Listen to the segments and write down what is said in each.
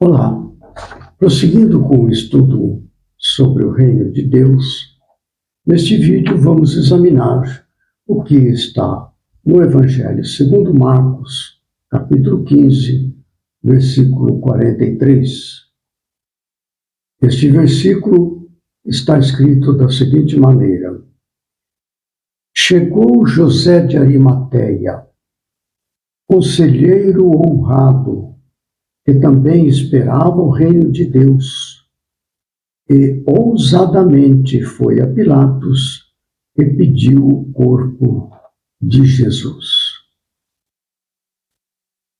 Olá, prosseguindo com o estudo sobre o Reino de Deus, neste vídeo vamos examinar o que está no Evangelho segundo Marcos, capítulo 15, versículo 43. Este versículo está escrito da seguinte maneira: Chegou José de Arimateia, conselheiro honrado, que também esperava o reino de Deus, e ousadamente foi a Pilatos e pediu o corpo de Jesus.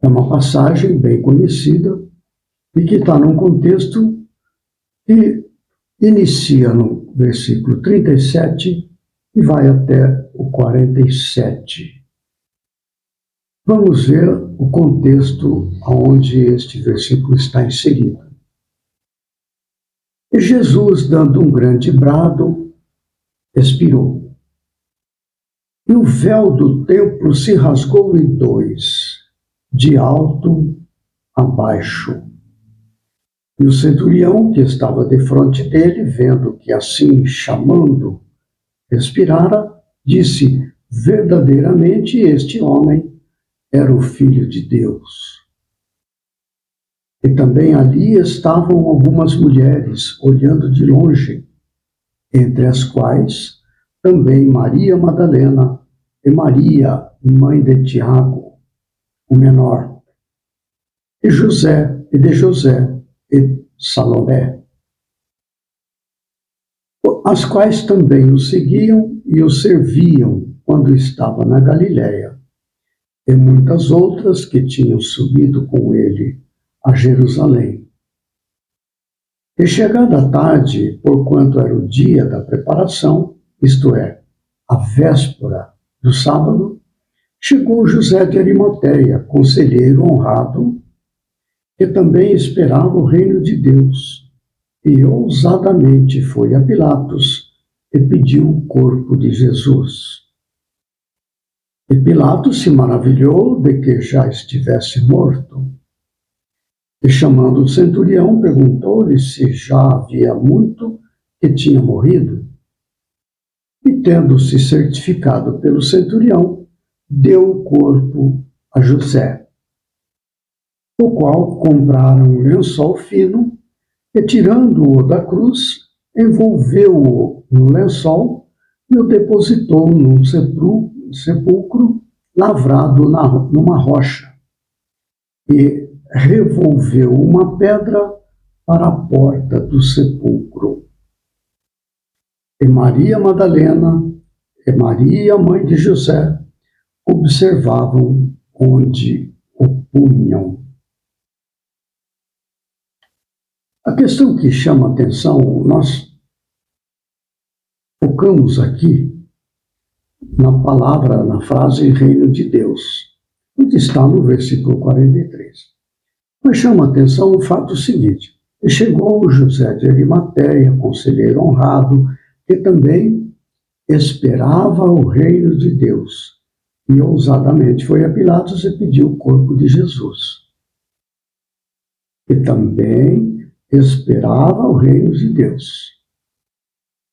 É uma passagem bem conhecida e que está num contexto que inicia no versículo 37 e vai até o 47. Vamos ver o contexto onde este versículo está inserido. E Jesus, dando um grande brado, expirou. E o véu do templo se rasgou em dois, de alto a baixo. E o centurião, que estava defronte dele, vendo que assim chamando expirara, disse: verdadeiramente este homem era o Filho de Deus. E também ali estavam algumas mulheres, olhando de longe, entre as quais também Maria Madalena e Maria, mãe de Tiago, o menor, e de José e Salomé, as quais também o seguiam e o serviam quando estava na Galiléia, e muitas outras que tinham subido com ele a Jerusalém. E chegada a tarde, porquanto era o dia da preparação, isto é, a véspera do sábado, chegou José de Arimateia, conselheiro honrado, que também esperava o reino de Deus, e ousadamente foi a Pilatos e pediu o corpo de Jesus. E Pilatos se maravilhou de que já estivesse morto. E chamando o centurião, perguntou-lhe se já havia muito que tinha morrido. E tendo-se certificado pelo centurião, deu o corpo a José, o qual compraram um lençol fino e, tirando-o da cruz, envolveu-o no lençol e o depositou num sepulcro lavrado numa rocha. E revolveu uma pedra para a porta do sepulcro. E Maria Madalena e Maria, mãe de José, observavam onde o punham. A questão que chama a atenção, nós focamos aqui na palavra, na frase reino de Deus, onde está no versículo 43. Mas chama a atenção o fato seguinte: e chegou José de Arimateia, conselheiro honrado, que também esperava o reino de Deus, e ousadamente foi a Pilatos e pediu o corpo de Jesus. E também esperava o reino de Deus.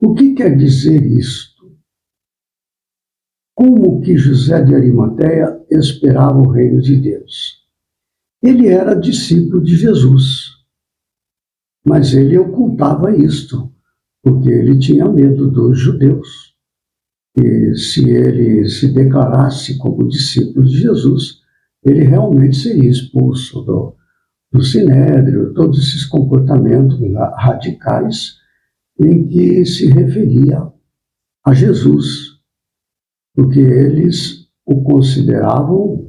O que quer dizer isto? Como que José de Arimateia esperava o reino de Deus? Ele era discípulo de Jesus, mas ele ocultava isto, porque ele tinha medo dos judeus. E se ele se declarasse como discípulo de Jesus, ele realmente seria expulso do Sinédrio, todos esses comportamentos radicais em que se referia a Jesus, porque eles o consideravam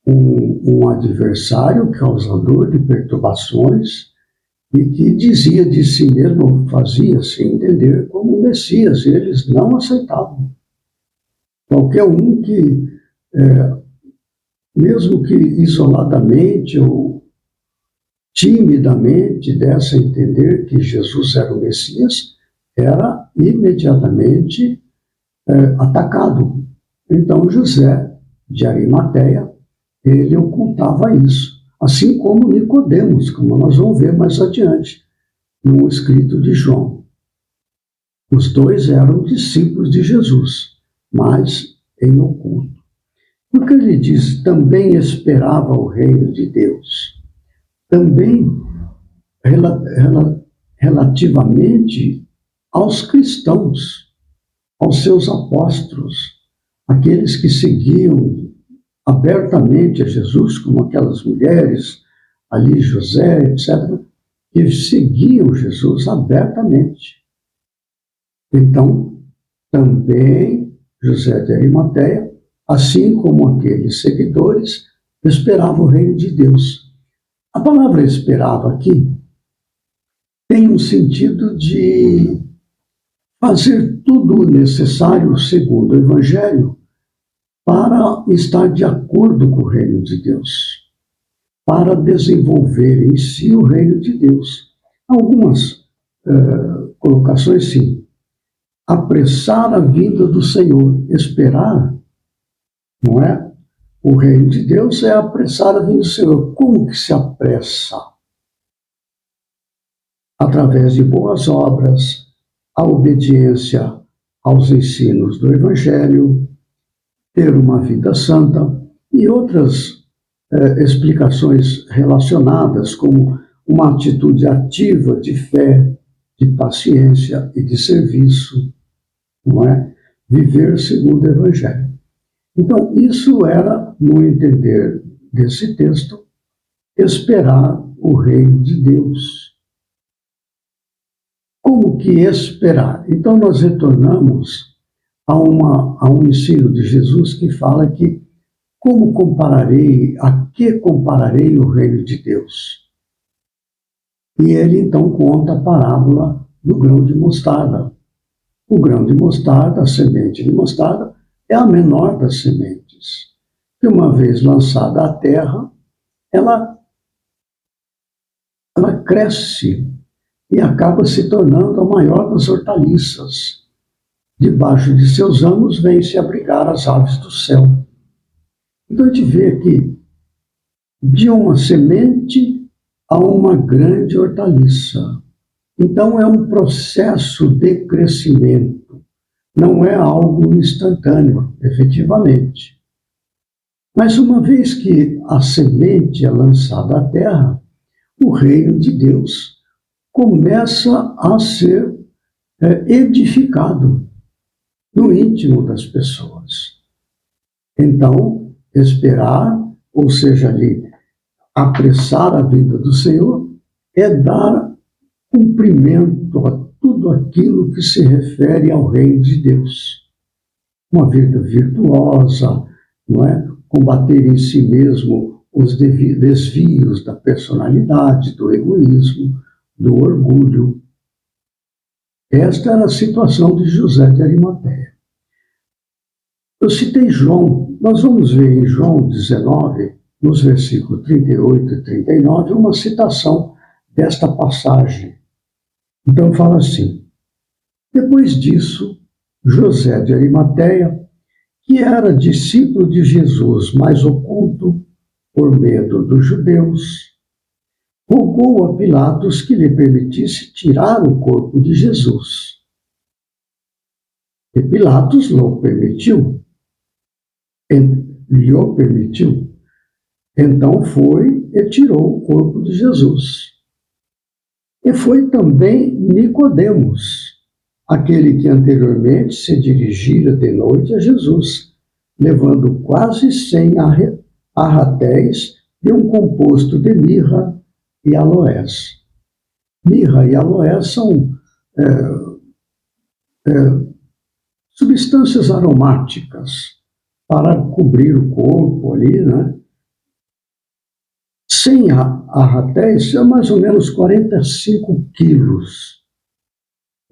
um adversário causador de perturbações e que dizia de si mesmo, fazia-se entender como Messias, e eles não aceitavam. Qualquer um que, mesmo que isoladamente ou timidamente desse a entender que Jesus era o Messias, era imediatamente atacado. Então José de Arimateia, ele ocultava isso. assim como Nicodemos, como nós vamos ver mais adiante, no escrito de João. Os dois eram discípulos de Jesus, mas em oculto. Porque ele diz, também esperava o reino de Deus. Também relativamente aos cristãos, aos seus apóstolos, aqueles que seguiam abertamente a Jesus, como aquelas mulheres, ali José, etc., que seguiam Jesus abertamente. Então, também José de Arimateia, assim como aqueles seguidores, esperava o reino de Deus. A palavra esperava aqui tem um sentido de fazer tudo o necessário, segundo o Evangelho, para estar de acordo com o reino de Deus, para desenvolver em si o reino de Deus. Algumas colocações, sim. Apressar a vinda do Senhor, esperar, não é? O reino de Deus é apressar a vinda do Senhor. Como que se apressa? Através de boas obras, a obediência aos ensinos do Evangelho, ter uma vida santa e outras explicações relacionadas, como uma atitude ativa de fé, de paciência e de serviço, não é? Viver segundo o Evangelho. Então, isso era, no entender desse texto, esperar o reino de Deus. Como que esperar? Então, nós retornamos a um ensino de Jesus que fala que a que compararei o reino de Deus? E ele então conta a parábola do grão de mostarda. O grão de mostarda, a semente de mostarda, é a menor das sementes, que uma vez lançada à terra, ela cresce e acaba se tornando a maior das hortaliças. Debaixo de seus ramos vêm se abrigar as aves do céu. Então a gente vê aqui, de uma semente a uma grande hortaliça. Então é um processo de crescimento, não é algo instantâneo, efetivamente. Mas uma vez que a semente é lançada à terra, o reino de Deus começa a ser edificado no íntimo das pessoas. Então, esperar, ou seja, ali, apressar a vinda do Senhor, é dar cumprimento a tudo aquilo que se refere ao reino de Deus. Uma vida virtuosa, não é? Combater em si mesmo os desvios da personalidade, do egoísmo, do orgulho. Esta era a situação de José de Arimateia. Eu citei João, nós vamos ver em João 19, nos versículos 38 e 39, uma citação desta passagem. Então fala assim: depois disso, José de Arimateia, que era discípulo de Jesus, mas oculto por medo dos judeus, rogou a Pilatos que lhe permitisse tirar o corpo de Jesus. E Pilatos lhe permitiu. Então foi e tirou o corpo de Jesus. E foi também Nicodemos, aquele que anteriormente se dirigira de noite a Jesus, levando quase 100 arratéis de um composto de mirra e aloés. Mirra e aloés são substâncias aromáticas para cobrir o corpo ali, né? 100 arratéis é mais ou menos 45 quilos.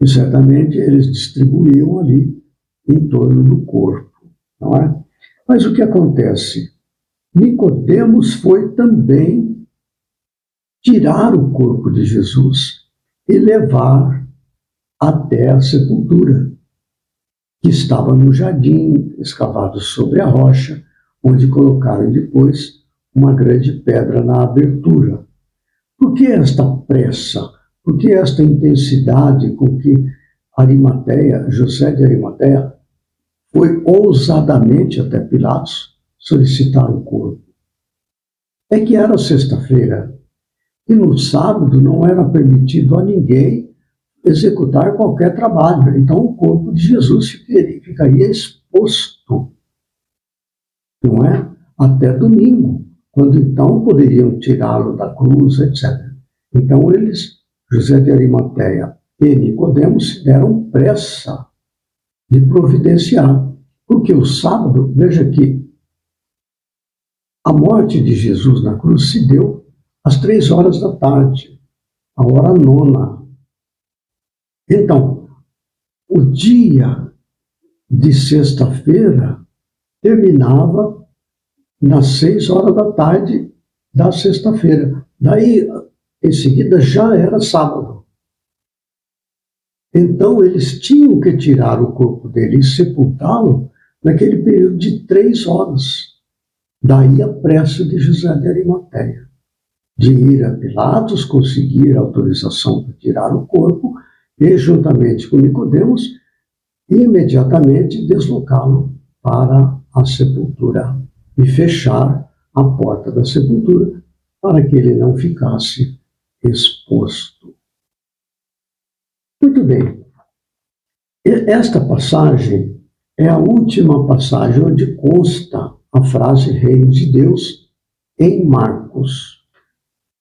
E certamente eles distribuíam ali em torno do corpo, não é? Mas o que acontece? Nicodemos foi também tirar o corpo de Jesus e levar até a sepultura, que estava no jardim, escavado sobre a rocha, onde colocaram depois uma grande pedra na abertura. Por que esta pressa? Por que esta intensidade com que José de Arimateia, foi ousadamente até Pilatos solicitar o corpo? É que era sexta-feira, e no sábado não era permitido a ninguém executar qualquer trabalho. Então o corpo de Jesus ficaria exposto, não é? Até domingo, quando então poderiam tirá-lo da cruz, etc. Então eles, José de Arimateia e Nicodemos, se deram pressa de providenciar, porque o sábado, veja que a morte de Jesus na cruz se deu às 3 horas da tarde, a hora nona. Então, o dia de sexta-feira terminava nas 6 horas da tarde da sexta-feira. Daí, em seguida, já era sábado. Então, eles tinham que tirar o corpo dele e sepultá-lo naquele período de 3 horas. Daí a pressa de José de Arimateia, de ir a Pilatos, conseguir a autorização para tirar o corpo e, juntamente com Nicodemos, imediatamente deslocá-lo para a sepultura e fechar a porta da sepultura para que ele não ficasse exposto. Muito bem. Esta passagem é a última passagem onde consta a frase Reino de Deus em Marcos.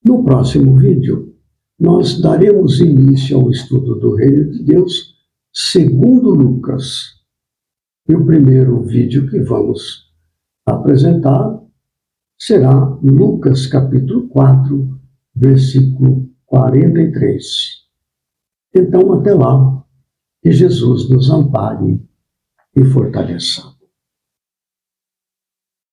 No próximo vídeo, nós daremos início ao estudo do Reino de Deus segundo Lucas. E o primeiro vídeo que vamos apresentar será Lucas capítulo 4, versículo 43. Então, até lá, que Jesus nos ampare e fortaleça.